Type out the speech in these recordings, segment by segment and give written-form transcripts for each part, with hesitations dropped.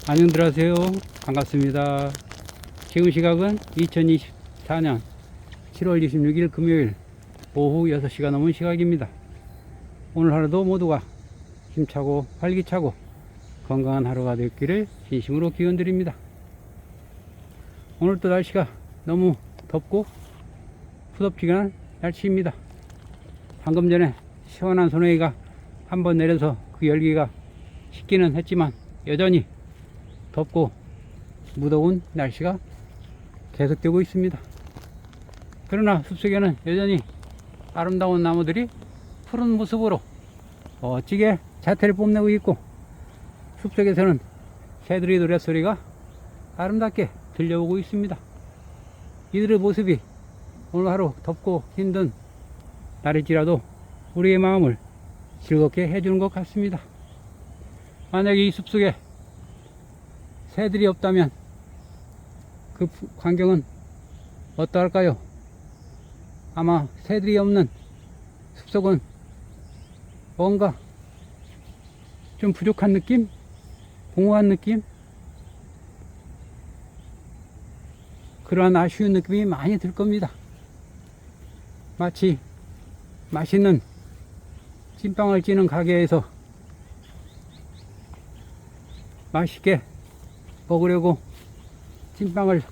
안녕들 하세요. 반갑습니다. 지금 시각은 2024년 7월 26일 금요일 오후 6시가 넘은 시각입니다. 오늘 하루도 모두가 힘차고 활기차고 건강한 하루가 되기를 진심으로 기원드립니다. 오늘도 날씨가 너무 덥고 후덥지근한 날씨입니다. 방금 전에 시원한 소나기가 한번 내려서 그 열기가 식기는 했지만 여전히 덥고 무더운 날씨가 계속되고 있습니다. 그러나 숲속에는 여전히 아름다운 나무들이 푸른 모습으로 멋지게 자태를 뽐내고 있고, 숲속에서는 새들의 노랫소리가 아름답게 들려오고 있습니다. 이들의 모습이 오늘 하루 덥고 힘든 날일지라도 우리의 마음을 즐겁게 해주는 것 같습니다. 만약에 이 숲속에 새들이 없다면 그 광경은 어떠할까요? 아마 새들이 없는 숲속은 뭔가 좀 부족한 느낌? 공허한 느낌? 그러한 아쉬운 느낌이 많이 들 겁니다. 마치 맛있는 찐빵을 찌는 가게에서 맛있게 먹으려고 찐빵을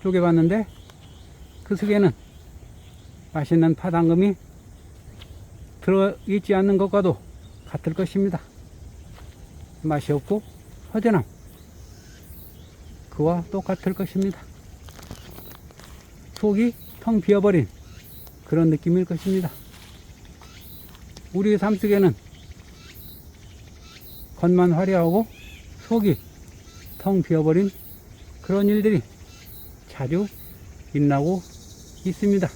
쪼개봤는데 그 속에는 맛있는 파당금이 들어있지 않는 것과도 같을 것입니다. 맛이 없고 허전함, 그와 똑같을 것입니다. 속이 텅 비어버린 그런 느낌일 것입니다. 우리의 삶 속에는 겉만 화려하고 속이 텅 비어버린 그런 일들이 자주 일어나고 있습니다.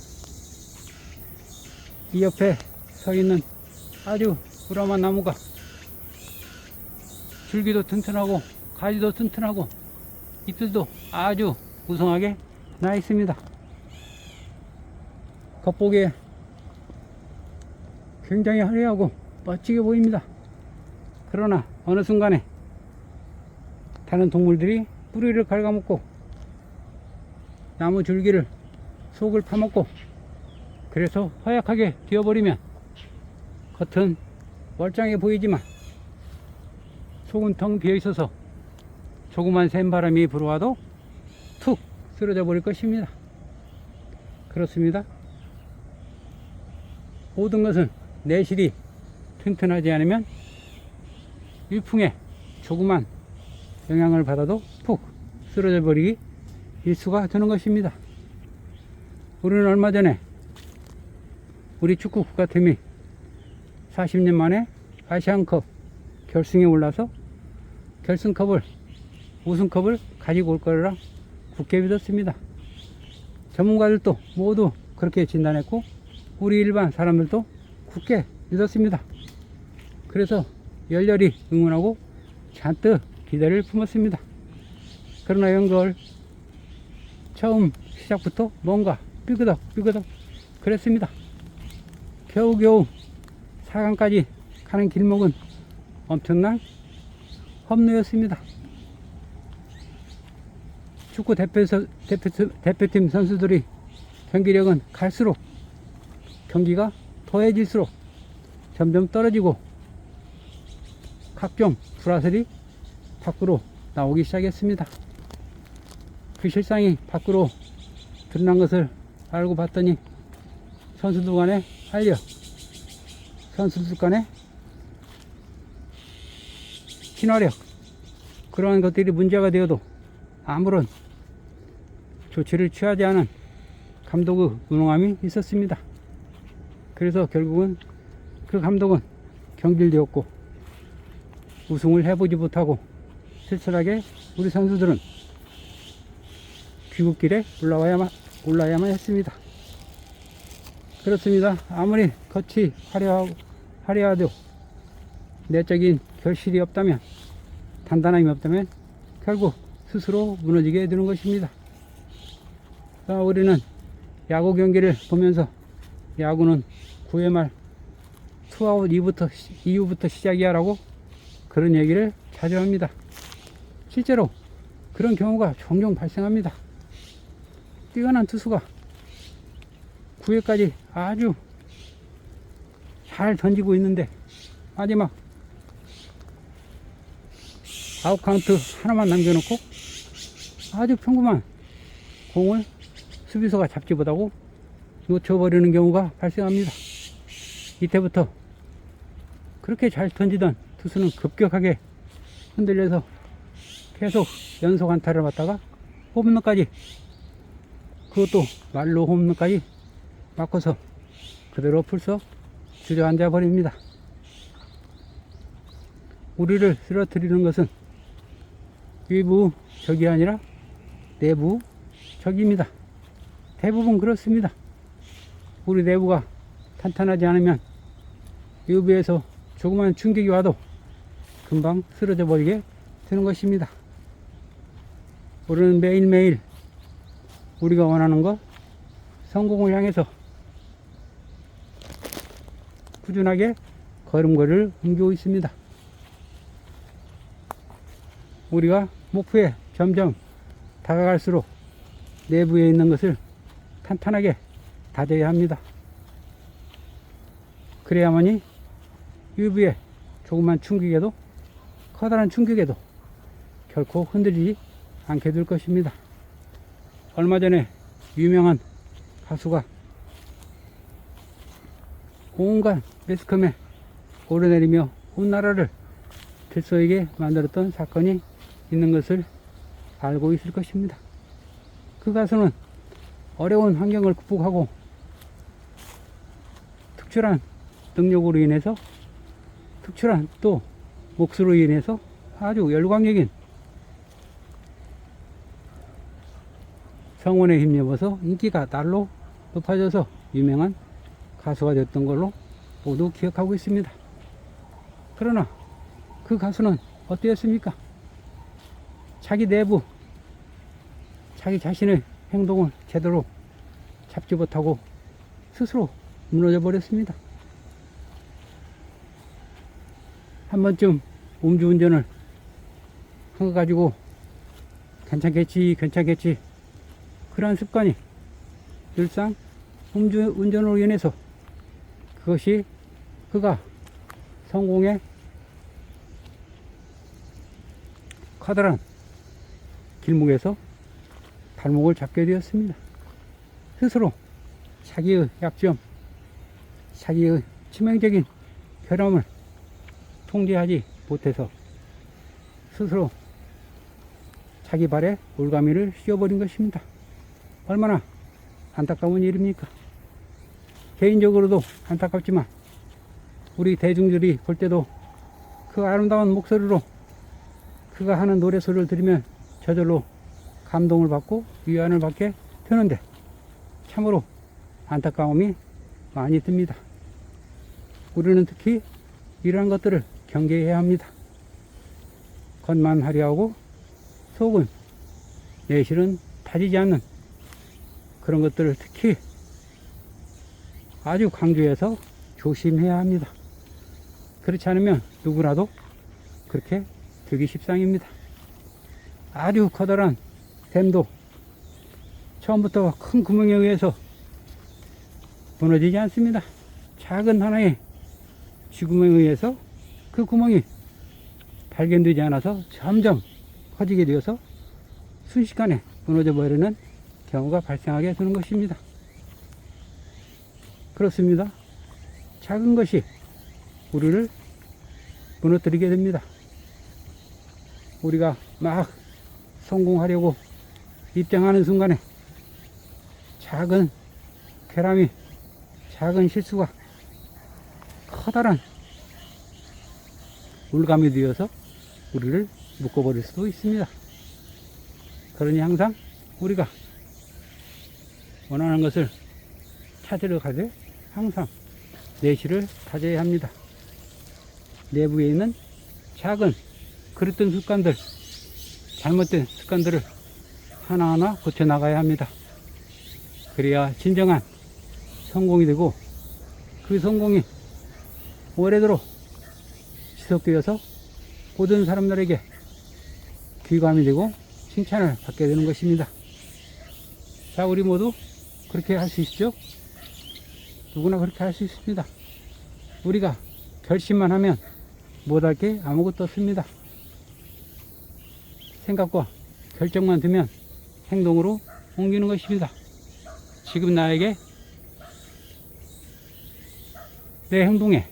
이 옆에 서 있는 아주 우람한 나무가 줄기도 튼튼하고 가지도 튼튼하고 잎들도 아주 무성하게 나 있습니다. 겉보기에 굉장히 화려하고 멋지게 보입니다. 그러나 어느 순간에 다른 동물들이 뿌리를 갉아먹고 나무 줄기를 속을 파먹고 그래서 허약하게 되어버리면 겉은 멀쩡해 보이지만 속은 텅 비어있어서 조그만 샘바람이 불어와도 툭 쓰러져 버릴 것입니다. 그렇습니다. 모든 것은 내실이 튼튼하지 않으면 일풍에 조그만 영향을 받아도 푹 쓰러져 버리기 일수가 되는 것입니다. 우리는 얼마 전에 우리 축구 국가팀이 40년 만에 아시안컵 결승에 올라서 결승컵을, 우승컵을 가지고 올 거라 굳게 믿었습니다. 전문가들도 모두 그렇게 진단했고 우리 일반 사람들도 굳게 믿었습니다. 그래서 열렬히 응원하고 잔뜩 기대를 품었습니다. 그러나 이런 걸 처음 시작부터 뭔가 삐그덕 그랬습니다. 겨우겨우 4강까지 가는 길목은 엄청난 험로였습니다. 축구 대표팀 선수들이 경기력은 갈수록 경기가 더해질수록 점점 떨어지고 각종 불화설이 밖으로 나오기 시작했습니다. 그 실상이 밖으로 드러난 것을 알고 봤더니 선수들 간에 한력, 선수들 간에 친화력, 그러한 것들이 문제가 되어도 아무런 조치를 취하지 않은 감독의 무능함이 있었습니다. 그래서 결국은 그 감독은 경질되었고 우승을 해보지 못하고 쓸쓸하게 우리 선수들은 귀국길에 올라야만 했습니다. 그렇습니다. 아무리 겉이 화려하도 내적인 결실이 없다면, 단단함이 없다면 결국 스스로 무너지게 되는 것입니다. 우리는 야구 경기를 보면서 야구는 9회 말 투아웃 이후부터 시작이야 라고 그런 얘기를 자주 합니다. 실제로 그런 경우가 종종 발생합니다. 뛰어난 투수가 9회까지 아주 잘 던지고 있는데 마지막 아웃 카운트 하나만 남겨놓고 아주 평범한 공을 수비수가 잡지 못하고 놓쳐버리는 경우가 발생합니다. 이때부터 그렇게 잘 던지던 투수는 급격하게 흔들려서 계속 연속 안타를 맞다가 홈런까지, 그것도 말로 홈런까지 바꿔서 그대로 풀썩 주저앉아 버립니다. 우리를 쓰러뜨리는 것은 외부 적이 아니라 내부 적입니다. 대부분 그렇습니다. 우리 내부가 탄탄하지 않으면 외부에서 조그만 충격이 와도 금방 쓰러져 버리게 되는 것입니다. 우리는 매일매일 우리가 원하는 것, 성공을 향해서 꾸준하게 걸음걸이를 옮기고 있습니다. 우리가 목표에 점점 다가갈수록 내부에 있는 것을 탄탄하게 다져야 합니다. 그래야만이 외부의 조그만 충격에도, 커다란 충격에도 결코 흔들리지 않게 될 것입니다. 얼마 전에 유명한 가수가 온갖 매스컴에 오르내리며 온 나라를 들썩이게 만들었던 사건이 있는 것을 알고 있을 것입니다. 그 가수는 어려운 환경을 극복하고 특출한 능력으로 인해서, 특출한 또 몫으로 인해서 아주 열광적인 성원에 힘입어서 인기가 날로 높아져서 유명한 가수가 됐던 걸로 모두 기억하고 있습니다. 그러나 그 가수는 어땠습니까? 자기 내부, 자기 자신의 행동을 제대로 잡지 못하고 스스로 무너져 버렸습니다. 한 번쯤 음주운전을 한 거 가지고 괜찮겠지 그러한 습관이 늘상 음주운전으로 인해서 그것이 그가 성공의 커다란 길목에서 발목을 잡게 되었습니다. 스스로 자기의 약점, 자기의 치명적인 결함을 통제하지 못해서 스스로 자기 발에 올가미를 씌워버린 것입니다. 얼마나 안타까운 일입니까? 개인적으로도 안타깝지만 우리 대중들이 볼 때도 그 아름다운 목소리로 그가 하는 노래소리를 들으면 저절로 감동을 받고 위안을 받게 되는데 참으로 안타까움이 많이 듭니다. 우리는 특히 이러한 것들을 경계해야 합니다. 겉만 화려하고 속은 내실은 다지지 않는 그런 것들을 특히 아주 강조해서 조심해야 합니다. 그렇지 않으면 누구라도 그렇게 되기 십상입니다. 아주 커다란 댐도 처음부터 큰 구멍에 의해서 무너지지 않습니다. 작은 하나의 쥐구멍에 의해서 그 구멍이 발견되지 않아서 점점 커지게 되어서 순식간에 무너져 버리는 경우가 발생하게 되는 것입니다. 그렇습니다. 작은 것이 우리를 무너뜨리게 됩니다. 우리가 막 성공하려고 입장하는 순간에 작은 결함이, 작은 실수가 커다란 물감이 되어서 우리를 묶어버릴 수도 있습니다. 그러니 항상 우리가 원하는 것을 찾으러 가되 항상 내실을 다져야 합니다. 내부에 있는 작은 그릇된 습관들, 잘못된 습관들을 하나하나 고쳐나가야 합니다. 그래야 진정한 성공이 되고 그 성공이 오래도록 지속되어서 모든 사람들에게 귀감이 되고 칭찬을 받게 되는 것입니다. 자, 우리 모두 그렇게 할 수 있죠? 누구나 그렇게 할 수 있습니다. 우리가 결심만 하면 못할 게 아무것도 없습니다. 생각과 결정만 두면 행동으로 옮기는 것입니다. 지금 나에게 내 행동에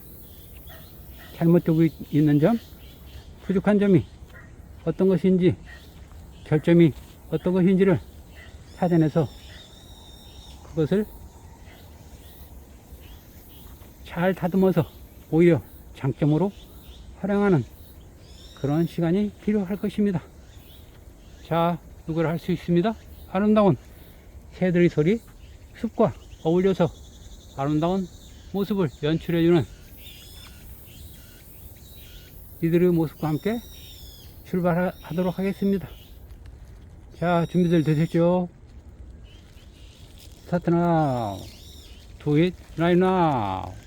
잘못되고 있는 점, 부족한 점이 어떤 것인지, 결점이 어떤 것인지를 찾아내서 그것을 잘 다듬어서 오히려 장점으로 활용하는 그런 시간이 필요할 것입니다. 자, 이걸 할 수 있습니다. 아름다운 새들의 소리, 숲과 어울려서 아름다운 모습을 연출해주는 이들의 모습과 함께 출발하도록 하겠습니다. 자, 준비들 되셨죠? 스타트 now. Do it right now.